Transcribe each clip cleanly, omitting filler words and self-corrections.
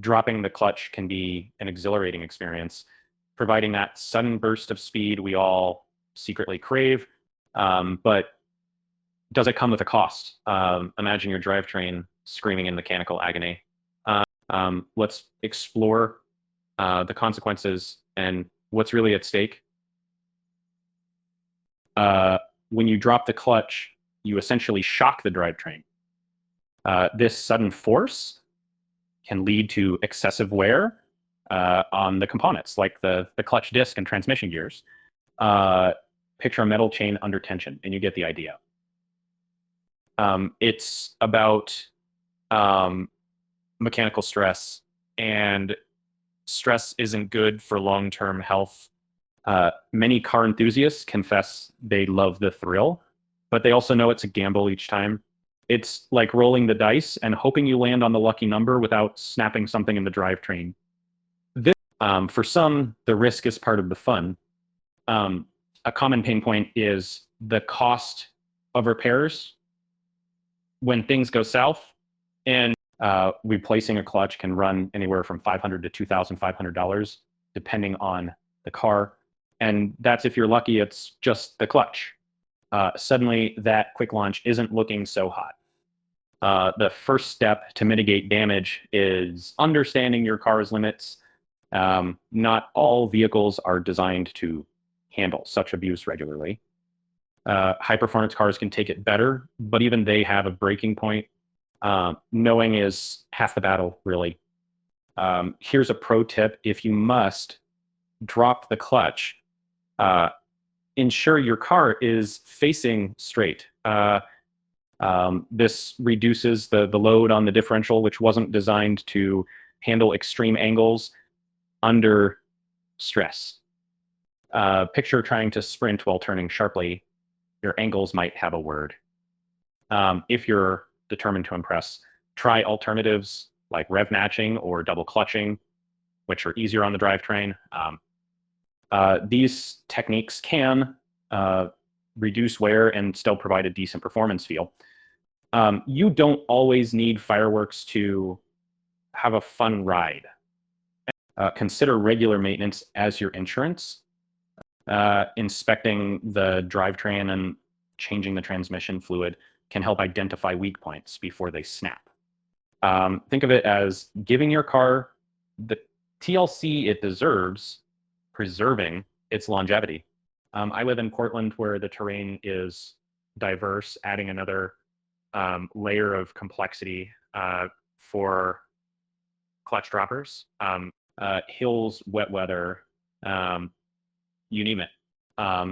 dropping the clutch can be an exhilarating experience, providing that sudden burst of speed we all secretly crave. But does it come with a cost? Imagine your drivetrain screaming in mechanical agony. Let's explore the consequences and what's really at stake. When you drop the clutch, you essentially shock the drivetrain. This sudden force can lead to excessive wear on the components, like the clutch disc and transmission gears. Picture a metal chain under tension, and you get the idea. It's about mechanical stress, and stress isn't good for long-term health. Many car enthusiasts confess they love the thrill, but they also know it's a gamble each time. It's like rolling the dice and hoping you land on the lucky number without snapping something in the drivetrain. For some, the risk is part of the fun. A common pain point is the cost of repairs when things go south, and replacing a clutch can run anywhere from $500 to $2,500, depending on the car. And that's if you're lucky, it's just the clutch. Suddenly, that quick launch isn't looking so hot. The first step to mitigate damage is understanding your car's limits. Not all vehicles are designed to handle such abuse regularly. High-performance cars can take it better, but even they have a breaking point. Knowing is half the battle, really. Here's a pro tip. If you must drop the clutch, ensure your car is facing straight. This reduces the load on the differential, which wasn't designed to handle extreme angles under stress. Picture trying to sprint while turning sharply. Your angles might have a word. If you're determined to impress, try alternatives like rev-matching or double clutching, which are easier on the drivetrain. These techniques can reduce wear and still provide a decent performance feel. You don't always need fireworks to have a fun ride. Consider regular maintenance as your insurance. Inspecting the drivetrain and changing the transmission fluid can help identify weak points before they snap. Think of it as giving your car the TLC it deserves, preserving its longevity. I live in Portland, where the terrain is diverse, adding another layer of complexity for clutch droppers. Hills, wet weather, you name it.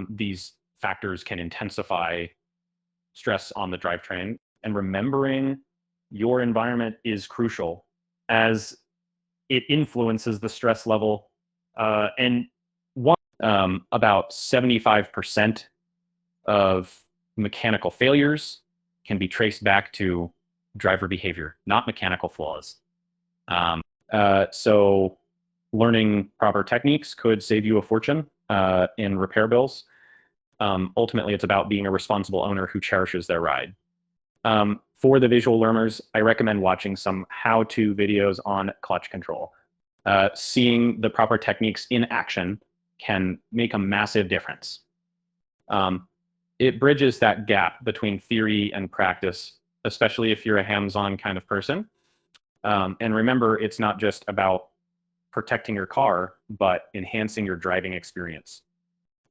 These factors can intensify stress on the drivetrain, and remembering your environment is crucial, as it influences the stress level. About 75% of mechanical failures can be traced back to driver behavior, not mechanical flaws. So learning proper techniques could save you a fortune in repair bills. Ultimately, it's about being a responsible owner who cherishes their ride. For the visual learners, I recommend watching some how-to videos on clutch control. Seeing the proper techniques in action can make a massive difference. It bridges that gap between theory and practice, especially if you're a hands-on kind of person. And remember, it's not just about protecting your car, but enhancing your driving experience.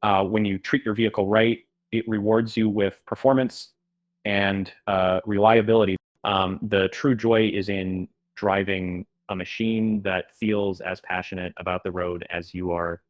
When you treat your vehicle right, it rewards you with performance and reliability. The true joy is in driving a machine that feels as passionate about the road as you are